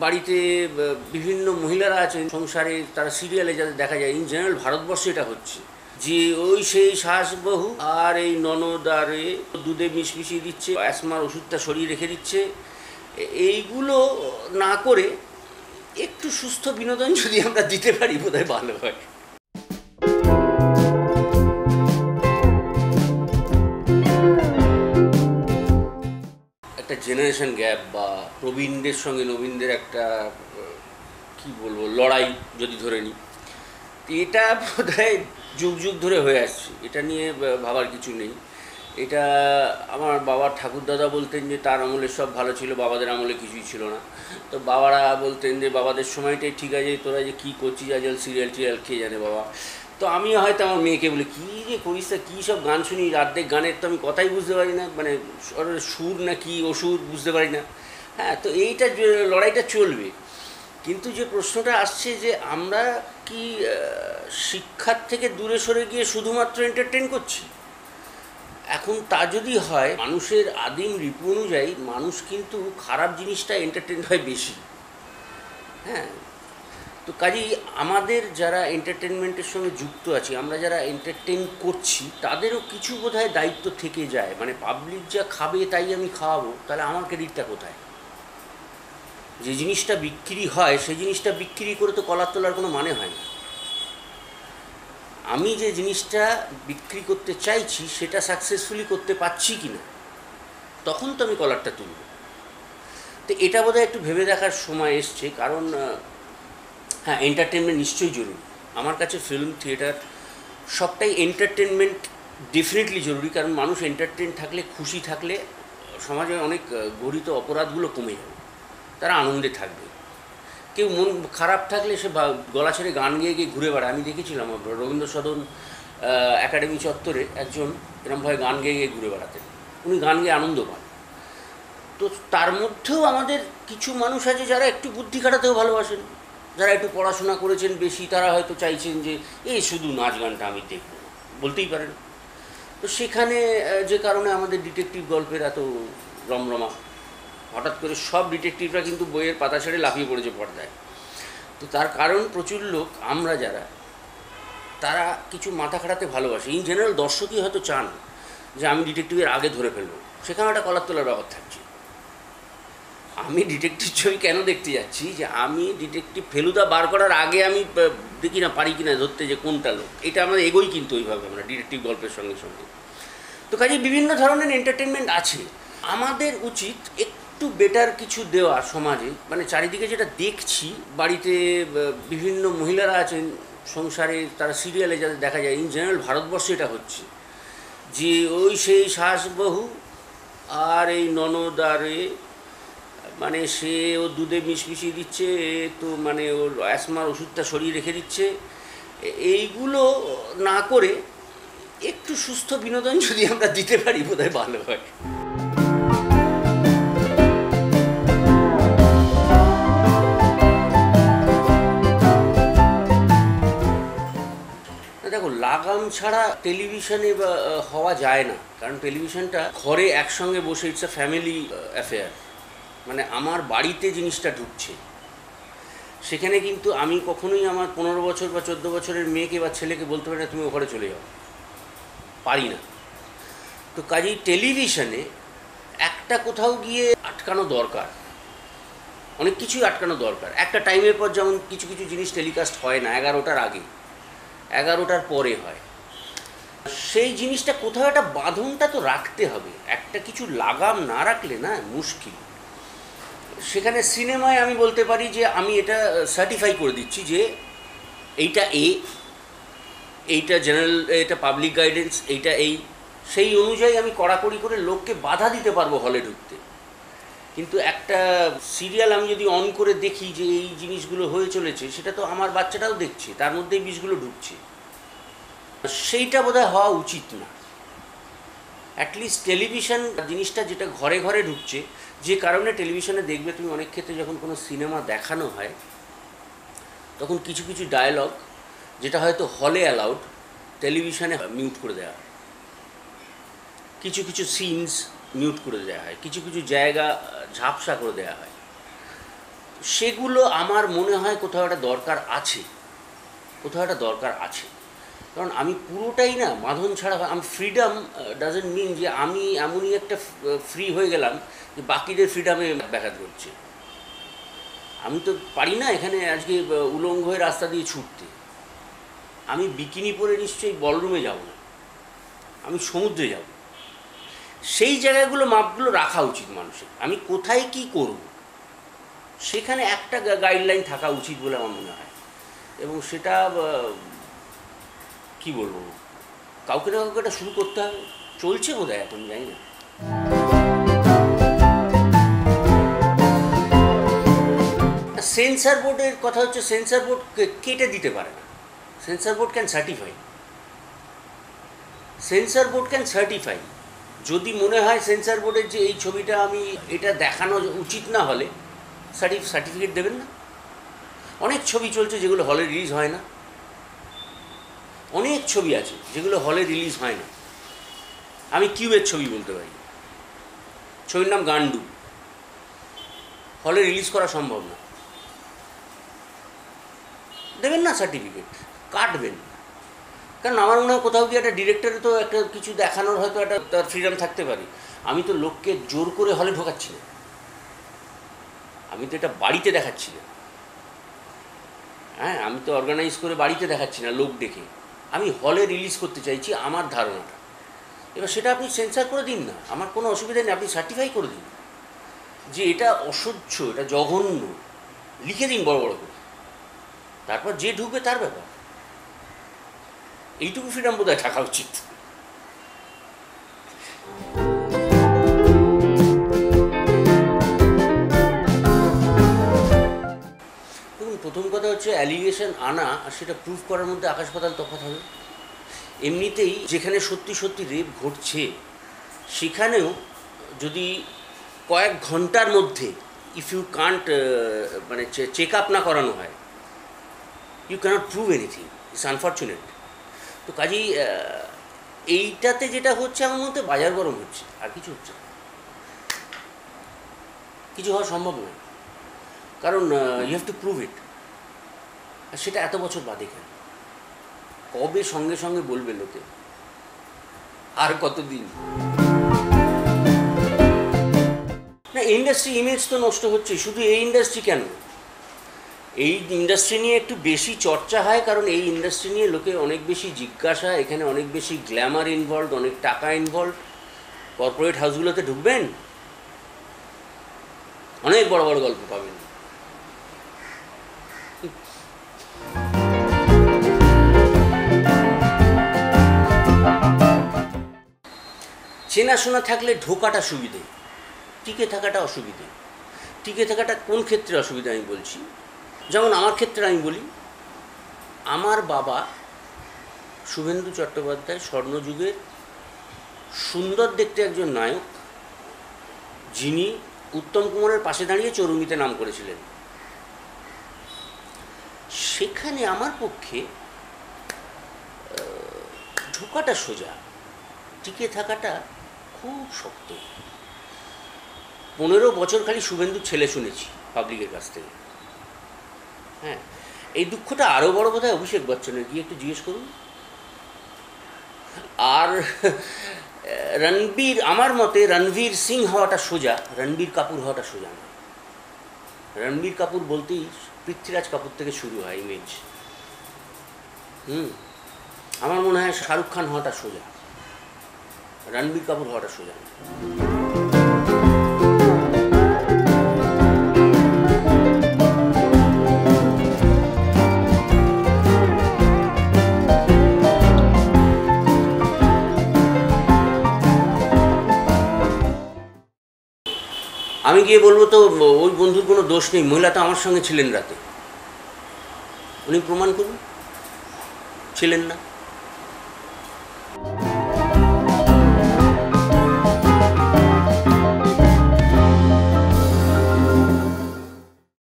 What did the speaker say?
বাড়িতে বিভিন্ন মহিলারা আছেন সংসারে, তারা সিরিয়ালে যাদের দেখা যায়, ইন জেনারেল ভারতবর্ষে এটা হচ্ছে যে ওই সেই শাসবহু আর এই ননদ আর দুধে মিশমিশিয়ে দিচ্ছে, অ্যাসমার ওষুধটা সরিয়ে রেখে দিচ্ছে। এইগুলো না করে একটু সুস্থ বিনোদন যদি আমরা দিতে পারি বোধহয় ভালো হয়। একটা জেনারেশন গ্যাপ বা প্রবীণদের সঙ্গে নবীনদের একটা কি বলবো লড়াই যদি ধরে নিই, এটা বোধহয় যুগ যুগ ধরে হয়ে আসছে। এটা নিয়ে ভাবার কিছু নেই। এটা আমার বাবার ঠাকুরদাদা বলতেন যে তার আমলে সব ভালো ছিল, বাবাদের আমলে কিছুই ছিল না। তো বাবারা বলতেন যে বাবাদের সময়টাই ঠিক আছে, তোরা যে কী করছিস আজকাল সিরিয়াল টিরিয়াল কে জানে বাবা। তো আমি হয়তো আমার মেয়েকে বলি, কী যে করিস তা, কী সব গান শুনি, অর্ধেক গানের তো আমি কথাই বুঝতে পারি না, মানে সুর না কি ওষুধ বুঝতে পারি না। হ্যাঁ, তো এইটা লড়াইটা চলবে। কিন্তু যে প্রশ্নটা আসছে যে আমরা কি শিক্ষার থেকে দূরে সরে গিয়ে শুধুমাত্র এন্টারটেন করছি, এখন তা যদি হয়, মানুষের আদিম রিপু অনুযায়ী মানুষ কিন্তু খারাপ জিনিসটা এন্টারটেন হয় বেশি। হ্যাঁ, তো কাজেই আমাদের যারা এন্টারটেনমেন্টের সঙ্গে যুক্ত আছি, আমরা যারা এন্টারটেন করছি, তাদেরও কিছু বোধহয় দায়িত্ব থেকে যায়। মানে পাবলিক যা খাবে তাই আমি খাওয়াবো, তাহলে আমার ক্রেডিটটা কোথায়? যে জিনিসটা বিক্রি হয় সেই জিনিসটা বিক্রি করে তো কলার তোলার কোনো মানে হয় না। আমি যে জিনিসটা বিক্রি করতে চাইছি সেটা সাকসেসফুলি করতে পারছি কি না, তখন তো আমি কলারটা তুলব। তো এটা বোধহয় একটু ভেবে দেখার সময় এসছে। কারণ হ্যাঁ, এন্টারটেনমেন্ট নিশ্চয়ই জরুরি। আমার কাছে ফিল্ম, থিয়েটার সবটাই এন্টারটেনমেন্ট ডেফিনেটলি জরুরি। কারণ মানুষ এন্টারটেন থাকলে, খুশি থাকলে সমাজে অনেক গরিত অপরাধগুলো কমে যাবে, তারা আনন্দে থাকবে। কেউ মন খারাপ থাকলে সে গলা ছেড়ে গান গেয়ে গিয়ে ঘুরে বেড়ায়। আমি দেখেছিলাম রবীন্দ্র সদন একাডেমি চত্বরে একজন এরমভাবে গান গেয়ে গিয়ে ঘুরে বেড়াতেন। উনি গান গেয়ে আনন্দ পান। তো তার মধ্যেও আমাদের কিছু মানুষ আছে যারা একটু বুদ্ধি খাটাতেও ভালোবাসেন, যারা একটু পড়াশোনা করেছেন বেশি, তারা হয়তো চাইছেন যে এই শুধু নাচ গানটা আমি দেখব, বলতেই পারেন। তো সেখানে যে কারণে আমাদের ডিটেকটিভ গল্পের এত রমরমা, হঠাৎ করে সব ডিটেকটিভরা কিন্তু বইয়ের পাতা ছেড়ে লাফিয়ে পড়েছে পর্দায়। তো তার কারণ প্রচুর লোক, আমরা যারা, তারা কিছু মাথা খাটাতে ভালোবাসে। ইন জেনারেল দর্শকই হয়তো চান যে আমি ডিটেকটিভের আগে ধরে ফেলবো, সেখানে একটা কলার তোলার ব্যাপার থাকছে। আমি ডিটেকটিভ ছবি কেন দেখতে যাচ্ছি, যে আমি ডিটেকটিভ ফেলুদা বার করার আগে আমি দেখি না পারি কিনা ধরতে যে কোনটা লোক। এটা আমরা এগোই কিন্তু ওইভাবে আমরা ডিটেকটিভ গল্পের সঙ্গে সঙ্গে। তো কাজে বিভিন্ন ধরনের এন্টারটেনমেন্ট আছে। আমাদের উচিত একটু বেটার কিছু দেওয়া সমাজে। মানে চারিদিকে যেটা দেখছি, বাড়িতে বিভিন্ন মহিলারা আছেন সংসারে, তারা সিরিয়ালে যাদের দেখা যায়, ইন জেনারেল ভারতবর্ষে এটা হচ্ছে যে ওই সেই শাসবহু আর এই ননদ আর মানে সে ও দুধে মিশমিশিয়ে দিচ্ছে, তো মানে ওর অ্যাসমার ওষুধটা সরিয়ে রেখে দিচ্ছে। এইগুলো না করে একটু সুস্থ বিনোদন যদি আমরা দিতে পারি বোধহয় ভালো হয়। দেখো, লাগাম ছাড়া টেলিভিশনে বা হওয়া যায় না। কারণ টেলিভিশনটা ঘরে একসঙ্গে বসে, ইটস আ ফ্যামিলি অ্যাফেয়ার। মানে আমার বাড়িতে জিনিসটা ঢুকছে, সেখানে কিন্তু আমি কখনোই আমার 15 বছর বা 14 বছরের মেয়েকে বা ছেলেকে বলতে পারি না তুমি ওখানে চলে যাও, পারি না। তো কাজেই টেলিভিশনে একটা কোথাও গিয়ে আটকানো দরকার, অনেক কিছুই আটকানো দরকার। একটা টাইমের পর যেমন কিছু কিছু জিনিস টেলিকাস্ট হয় না 11টার আগে, 11টার পরে হয়। সেই জিনিসটা কোথাও একটা বাঁধনটা তো রাখতে হবে, একটা কিছু লাগাম না রাখলে না মুশকিল। সেখানে সিনেমায় আমি বলতে পারি যে আমি এটা সার্টিফাই করে দিচ্ছি যে এইটা এইটা জেনারেল, এটা পাবলিক গাইডেন্স, এইটা সেই অনুযায়ী আমি কড়াকড়ি করে লোককে বাধা দিতে পারবো হলে ঢুকতে। কিন্তু একটা সিরিয়াল আমি যদি অন করে দেখি যে এই জিনিসগুলো হয়ে চলেছে, সেটা তো আমার বাচ্চাটাও দেখছে, তার মধ্যেই বিষগুলো ঢুকছে, সেইটা বোধহয় হওয়া উচিত না। অ্যাটলিস্ট টেলিভিশন জিনিসটা যেটা ঘরে ঘরে ঢুকছে, যে কারণে টেলিভিশনে দেখবে তুমি অনেক ক্ষেত্রে যখন কোনো সিনেমা দেখানো হয়, তখন কিছু কিছু ডায়ালগ যেটা হয়তো হলে অ্যালাউড, টেলিভিশনে মিউট করে দেওয়া হয়। কিছু কিছু সিনস মিউট করে দেওয়া হয়, কিছু কিছু জায়গা ঝাপসা করে দেওয়া হয়। সেগুলো আমার মনে হয় কোথাও একটা দরকার আছে, কারণ আমি পুরোটাই না বাঁধন ছাড়া, আমি ফ্রিডম ডাজেন্ট মিন যে আমি এমনই একটা ফ্রি হয়ে গেলাম যে বাকিদের ফ্রিডামে ব্যাঘাত ঘটছে। আমি তো পারি না এখানে আজকে উলঙ্গ হয়ে রাস্তা দিয়ে ছুটতে। আমি বিকিনি পরে নিশ্চয়ই বলরুমে যাব না, আমি সমুদ্রে যাব। সেই জায়গাগুলো মাপগুলো রাখা উচিত মানুষের। আমি কোথায় কি করব সেখানে একটা গাইডলাইন থাকা উচিত বলে আমার মনে হয়। এবং সেটা কি বলবো, কাউকে না কাউকে এটা শুরু করতে হবে। চলছে বোধ হয়, এখন জানি না। সেন্সার বোর্ডের কথা হচ্ছে, সেন্সার বোর্ড কেটে দিতে পারে না। Censor board can certify. যদি মনে হয় সেন্সার বোর্ডের যে এই ছবিটা আমি এটা দেখানো উচিত না হলে সার্টিফিকেট দেবেন না। অনেক ছবি চলছে যেগুলো হলে রিলিজ হয় না, অনেক ছবি আছে যেগুলো হলে রিলিজ হয় না। আমি কিউবের ছবি বলতে পারি, ছবির নাম গান্ডু, হলে রিলিজ করা সম্ভব না। দেবেন না সার্টিফিকেট, কাটবেন। কারণ আমার মনে হয় কোথাও গিয়ে একটা ডিরেক্টরে তো একটা কিছু দেখানোর হয়তো একটা তার ফ্রিডম থাকতে পারে। আমি তো লোককে জোর করে হলে ঢোকাচ্ছি না, আমি তো এটা বাড়িতে দেখাচ্ছি না। হ্যাঁ, আমি তো অর্গানাইজ করে বাড়িতে দেখাচ্ছি না লোক ডেকে, আমি হলে রিলিজ করতে চাইছি আমার ধারণাটা। এবার সেটা আপনি সেন্সার করে দিন না, আমার কোনো অসুবিধা নেই, আপনি সার্টিফাই করে দিন যে এটা অসহ্য, এটা জঘন্য, লিখে দিন বড় বড় করে। তারপর যে ঢুকবে তার ব্যাপার। এইটুকু ফ্রিডম বোধ হয় থাকা উচিত। দেখুন, প্রথম কথা হচ্ছে অ্যালিগেশন আনা আর সেটা প্রুফ করার মধ্যে আকাশ পাতাল তফাৎ হবে। এমনিতেই যেখানে সত্যি সত্যি রেপ ঘটছে সেখানেও যদি কয়েক ঘন্টার মধ্যে ইফ ইউ কান্ট মানে চেক আপ না করানো হয়, you can't prove anything. It's unfortunate. তো কাজেই এইটাতে যেটা হচ্ছে আমার মধ্যে বাজার গরম হচ্ছে, আর কিছু হচ্ছে না, কিছু হওয়া সম্ভব নয়। কারণ you have to prove it. আর সেটা এত বছর বাদে কেন? কবে সঙ্গে সঙ্গে বলবে লোকে? আর কতদিন? না, ইন্ডাস্ট্রি ইমেজ তো নষ্ট হচ্ছে। শুধু এই ইন্ডাস্ট্রি কেন, এই ইন্ডাস্ট্রি নিয়ে একটু বেশি চর্চা হয় কারণ এই ইন্ডাস্ট্রি নিয়ে লোকে অনেক বেশি জিজ্ঞাসা, এখানে অনেক বেশি গ্ল্যামার ইনভলভ, অনেক টাকা ইনভলভ। কর্পোরেট হাউসগুলোতে ঢুকবেন, অনেক বড় বড় গল্প পাবেন। চেনাশোনা থাকলে ঢোকাটা সুবিধে, টিকে থাকাটা অসুবিধে। টিকে থাকাটা কোন ক্ষেত্রে অসুবিধা আমি বলছি, যেমন আমার ক্ষেত্রে আমি বলি, আমার বাবা শুভেন্দু চট্টোপাধ্যায় স্বর্ণযুগের সুন্দর দেখতে একজন নায়ক, যিনি উত্তম কুমারের পাশে দাঁড়িয়ে চরুমিতে নাম করেছিলেন। সেখানে আমার পক্ষে ঢোকাটা সোজা, টিকে থাকাটা খুব শক্ত। 15 বছর খালি শুভেন্দুর ছেলে শুনেছি পাবলিকের কাছ থেকে। হ্যাঁ, এই দুঃখটা আরও বড় বোধহয় অভিষেক বচ্চনের, গিয়ে একটু জিজ্ঞেস করুন। আর আমার মতে রণবীর সিং হওয়াটা সোজা, রণবীর কাপুর হওয়াটা সোজা নয়। রণবীর কাপুর বলতেই পৃথ্বীরাজ কাপুর থেকে শুরু হয় ইমেজ। আমার মনে হয় শাহরুখ খান হওয়াটা সোজা, রণবীর কাপুর হওয়াটা সোজা নয়। আমি গিয়ে বলবো তো ওই বন্ধুর কোনো দোষ নেই, মহিলা তো আমার সঙ্গে ছিলেন রাতে, উনি প্রমাণ করুন ছিলেন না।